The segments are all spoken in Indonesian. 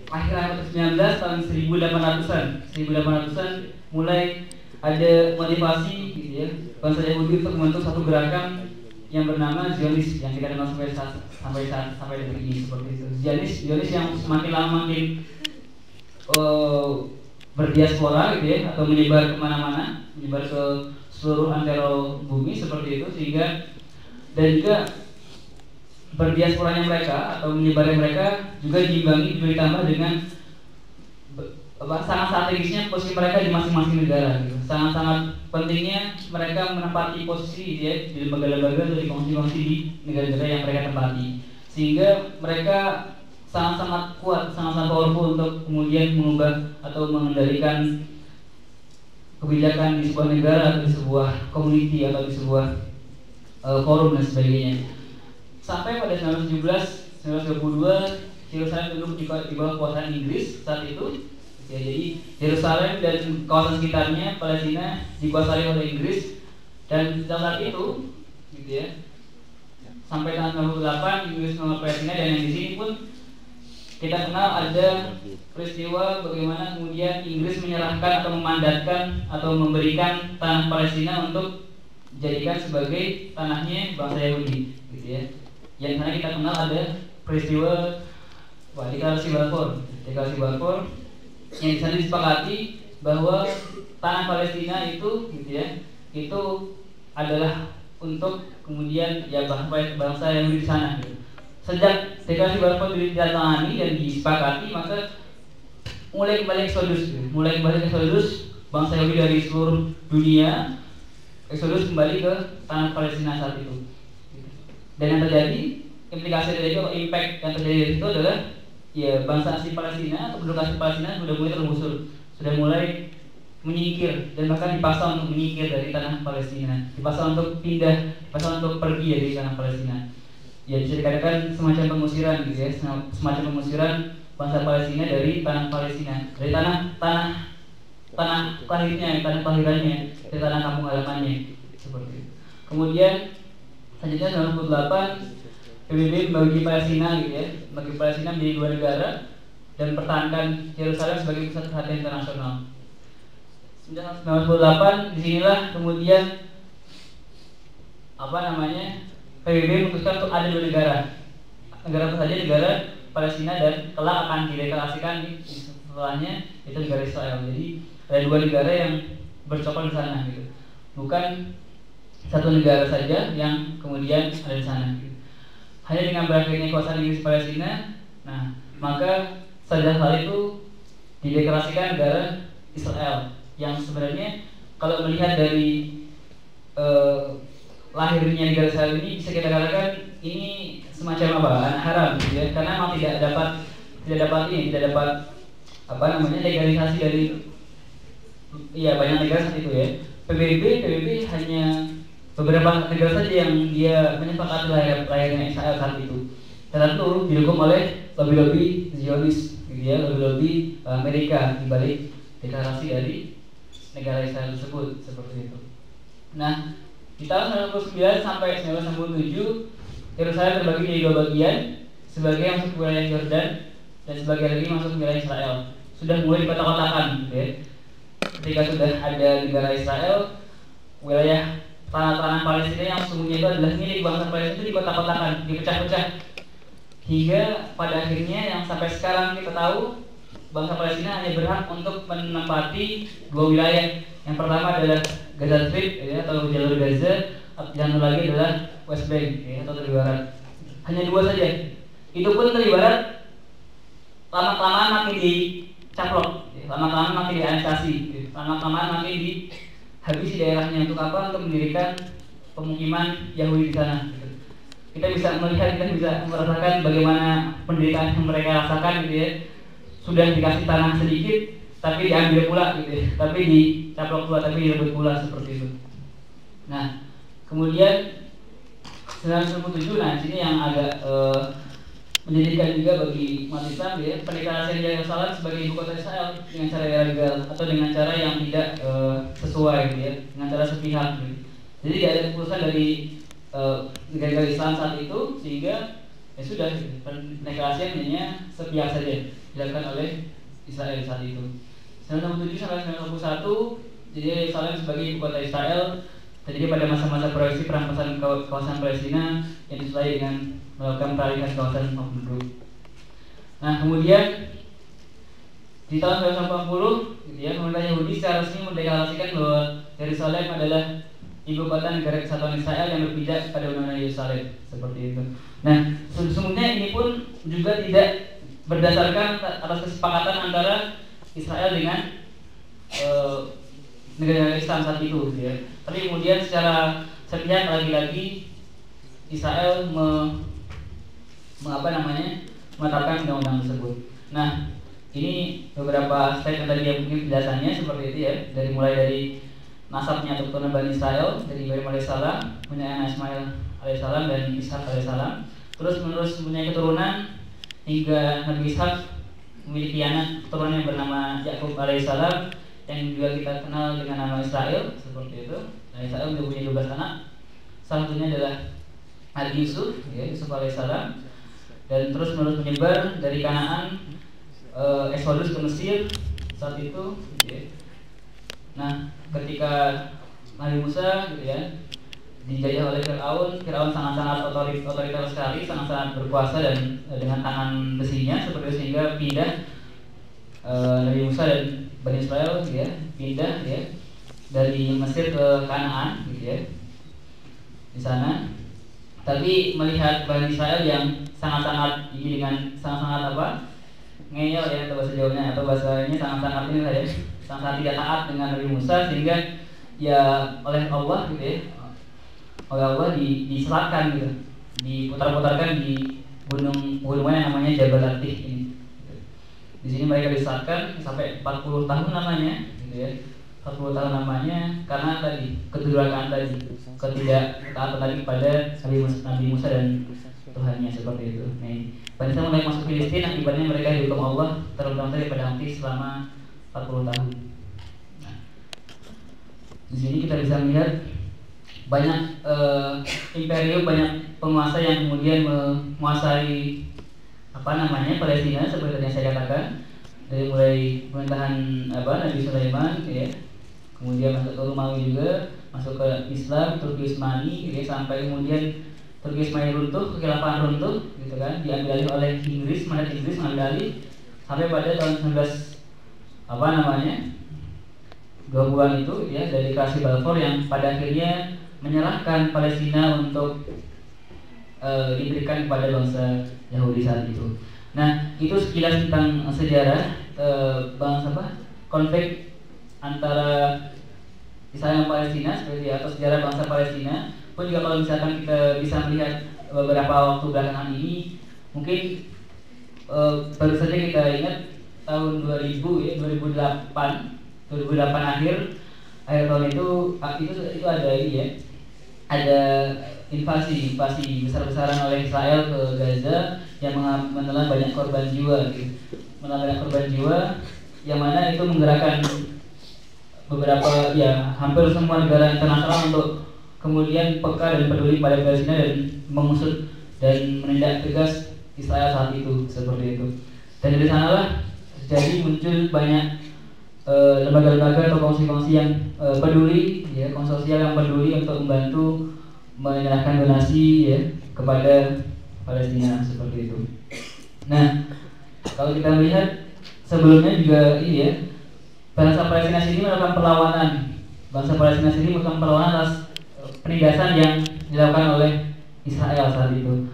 akhir abad ke-19 tahun 1800-an mulai ada motivasi gitu ya bangsa Yahudi untuk membentuk satu gerakan yang bernama Zionis yang kita kenal sampai detik ini seperti itu. Zionis yang semakin lama makin berdiaspora gitu ya atau menyebar kemana-mana, menyebar ke seluruh antero bumi seperti itu, sehingga dan juga berdiasporanya mereka atau menyebarnya mereka juga diimbangi juga ditambah dengan sangat strategisnya posisi mereka di masing-masing negara gitu. Sangat-sangat pentingnya mereka menempati posisi ya di lembaga-lembaga atau di kongsi-kongsi di negara-negara yang mereka tempati, sehingga mereka sangat-sangat kuat, sangat-sangat powerful untuk kemudian mengubah atau mengendalikan kebijakan di sebuah negara atau di sebuah community atau di sebuah forum dan sebagainya. Sampai pada 1922 Yerusalem duduk di bawah kekuasaan Inggris saat itu. Ya, jadi Yerusalem dan kawasan sekitarnya Palestina dikuasai oleh Inggris, dan saat itu gitu ya sampai tahun 98 Inggris menolak Palestina, dan yang di sini pun kita kenal ada peristiwa bagaimana kemudian Inggris menyerahkan atau memandatkan atau memberikan tanah Palestina untuk dijadikan sebagai tanahnya bangsa Yahudi gitu ya. Yang sana kita kenal ada peristiwa deklarasi Balfour yang di sana disepakati bahwa tanah Palestina itu gitu ya, itu adalah untuk kemudian ya bangsa yang di sana gitu. Sejak deklarasi Balfour ditandatangani dan disepakati, maka mulai kembali eksodus bangsa Yahudi dari seluruh dunia, eksodus kembali ke tanah Palestina saat itu. Dan yang terjadi, implikasi dari itu atau impact yang terjadi dari itu adalah ya bangsa asli Palestina atau penduduk asli Palestina sudah mulai tergusur, sudah mulai menyingkir dan bahkan dipaksa untuk menyingkir dari tanah Palestina, dipaksa untuk pindah, dipaksa untuk pergi dari tanah Palestina. Ya bisa dikatakan semacam pengusiran gitu ya, semacam pengusiran bangsa Palestina dari tanah Palestina, dari tanah lahirnya, tanah kelahirannya, dari tanah kampung halamannya seperti itu. Kemudian selanjutnya 98 PBB membagi Palestina gitu ya, bagi Palestina menjadi dua negara dan pertahankan Yerusalem sebagai pusat perhatian internasional. 1998 disinilah kemudian PBB memutuskan untuk ada dua negara. Negara apa saja? Negara Palestina, dan kelak akan dideklarasikan setelahnya itu negara Israel. Jadi ada dua negara yang bercokol di sana gitu. Bukan satu negara saja yang kemudian ada di sana gitu. Hanya dengan berakhirnya kekuasaan Inggris Palestina, nah maka sejak hal itu dideklarasikan negara Israel, yang sebenarnya kalau melihat dari lahirnya negara Israel ini bisa kita katakan ini semacam anak haram gitu ya, karena memang tidak dapat legalisasi dari banyak negara saat itu ya. PBB hanya beberapa negara saja yang dia menyepakati lahirnya Israel saat itu. Dan tentu didukung oleh lobby-lobby Zionis, gitu ya, lobby-lobby Amerika di balik deklarasi dari negara Israel tersebut seperti itu. Nah, di tahun 1999 sampai 1997 Yerusalem terbagi menjadi dua bagian, sebagian masuk ke wilayah Yordan dan sebagian lagi masuk ke wilayah Israel. Sudah mulai dikotak-kotakan, gitu ya. Ketika sudah ada negara Israel, wilayah tanah-tanah Palestina yang sesungguhnya itu adalah milik bangsa Palestina itu dikotak-kotakan, dipecah-pecah, hingga pada akhirnya yang sampai sekarang kita tahu bangsa Palestina hanya berhak untuk menempati dua wilayah. Yang pertama adalah Gaza Strip ya, atau jalur Gaza, yang lagi adalah West Bank ya, atau tepi barat. Hanya dua saja. Itu pun tepi barat lama-kelamaan makin dicaplok, lama-kelamaan makin dianeksasi, lama-kelamaan makin dihabisi daerahnya. Untuk apa? Untuk mendirikan pemukiman Yahudi di sana. Kita bisa melihat, kita bisa merasakan bagaimana penderitaan yang mereka rasakan gitu ya. Sudah dikasih tanah sedikit, tapi diambil pula gitu ya. Tapi dicaplok pula, tapi direbut pula seperti itu. Nah, kemudian 1997, nah sini yang agak menjadikan juga bagi umat Islam ya, pendeklarasian Yerusalem sebagai ibu kota Israel dengan cara ilegal atau dengan cara yang tidak sesuai gitu ya, dengan cara sepihak gitu. Jadi tidak ada keputusan dari negara Islam saat itu, sehingga ya sudah gitu, pendeklarasian hanya sepihak saja. dilakukan oleh Israel saat itu. 1967 sampai 1961, jadi Yerusalem sebagai ibu kota Israel terjadi pada masa-masa proyeksi perampasan kawasan Palestina yang disertai dengan melakukan peralihan kawasan penduduk. Nah, kemudian di tahun 1980, gitu ya, pemerintah Yahudi secara resmi mendeklarasikan bahwa Yerusalem adalah ibu kota negara kesatuan Israel yang berpijak pada undang-undang Yerusalem, seperti itu. Nah, sesungguhnya ini pun juga tidak berdasarkan atas kesepakatan antara Israel dengan negara Islam saat itu, gitu ya. Tapi kemudian secara sepihak lagi-lagi Israel menetapkan undang-undang tersebut. Nah, ini beberapa slide yang tadi yang mungkin penjelasannya seperti itu ya, mulai dari nasabnya atau keturunan Bani Israel dari Ibrahim alaihissalam, punya anak Ismail alaihissalam dan Ishak alaihissalam, terus menerus mempunyai keturunan hingga Nabi Ishak memiliki anak keturunan yang bernama Yakub alaihissalam yang juga kita kenal dengan nama Israel, seperti itu. Nah, Israel juga punya 12 anak, salah satunya adalah Nabi Yusuf, ya, Yusuf alaihissalam, dan terus menerus menyebar dari Kanaan, Exodus ke Mesir saat itu, ya. Nah, ketika Nabi Musa, gitu ya, dijajah oleh Firaun sangat-sangat otoriter sekali, sangat-sangat berkuasa dan dengan tangan besinya seperti itu, sehingga pindah Nabi Musa dan Bani Israel, gitu ya, pindah ya dari Mesir ke Kanaan, gitu ya, di sana. Tapi melihat Bani Israel yang sangat-sangat ini dengan sangat-sangat ngeyel ya, atau bahasa Jawanya atau bahasanya sangat-sangat ini saja, sangat tidak taat dengan Nabi Musa, sehingga ya oleh Allah, gitu ya, oleh Allah diselatkan, gitu, diputar-putarkan di gunung yang namanya Jabal Latif ini. Di sini mereka diselatkan sampai 40 tahun namanya, gitu ya, 40 tahun namanya karena tadi kedurhakaan tadi, ketidaktaatan tadi kepada Nabi Musa dan Tuhannya, seperti itu. Nah, Bani Israel mulai masuk Filistin, akibatnya mereka dihukum Allah terutama pada api selama 40 tahun. Nah, di sini kita bisa melihat banyak imperium, banyak penguasa yang kemudian menguasai Palestina, seperti yang saya katakan, dari mulai pemerintahan Nabi Sulaiman, ya, kemudian masuk ke Romawi juga, masuk ke Islam, Turki Utsmani, ya, sampai kemudian Turki Utsmani runtuh, kekhilafahan runtuh, gitu kan, diambil alih oleh Inggris, mandat Inggris mengambil alih sampai pada tahun 1920-an itu, ya, dari Deklarasi Balfour yang pada akhirnya menyerahkan Palestina untuk diberikan kepada bangsa Yahudi saat itu. Nah, itu sekilas tentang sejarah konflik antara Israel dan Palestina, seperti atau sejarah bangsa Palestina. Pun juga kalau misalkan kita bisa melihat beberapa waktu belakangan ini, mungkin baru saja kita ingat tahun 2000 ya, 2008 akhir tahun itu ada ini ya, ada invasi besar-besaran oleh Israel ke Gaza yang menelan banyak korban jiwa, gitu. Yang mana itu menggerakkan beberapa, ya, hampir semua negara internasional untuk kemudian peka dan peduli pada Palestina dan mengusut dan menindak tegas Israel saat itu, seperti itu. Dan dari sanalah jadi muncul banyak lembaga-lembaga atau kongsi-kongsi yang peduli, ya, konsorsial yang peduli untuk membantu menyerahkan donasi, ya, kepada Palestina, seperti itu. Nah, kalau kita melihat sebelumnya juga ini ya, bangsa Palestina sendiri melakukan perlawanan. Bangsa Palestina sendiri melakukan perlawanan atas penindasan yang dilakukan oleh Israel saat itu.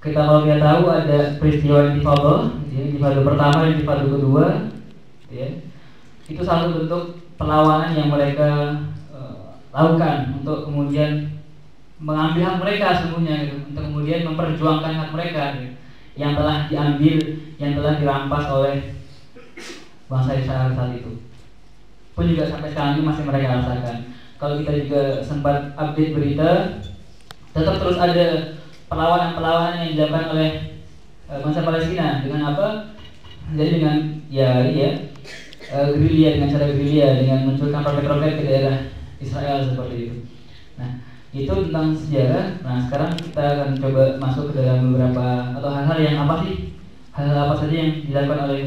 Kalau kita tahu ada peristiwa Intifada, ya, Intifada pertama dan Intifada kedua, ya. Itu satu bentuk perlawanan yang mereka lakukan untuk kemudian mengambil hak mereka sesungguhnya, gitu, untuk kemudian memperjuangkan hak mereka, gitu, yang telah diambil, yang telah dirampas oleh bangsa Israel saat itu. Pun juga sampai sekarang ini masih mereka rasakan. Kalau kita juga sempat update berita, tetap terus ada perlawanan yang dilakukan oleh bangsa Palestina dengan apa? Jadi dengan gerilya, dengan cara gerilya, dengan munculkan roket-roket ke daerah Israel, seperti itu. Nah, itu tentang sejarah. Nah, sekarang kita akan coba masuk ke dalam beberapa atau hal-hal yang hal apa saja yang dilakukan oleh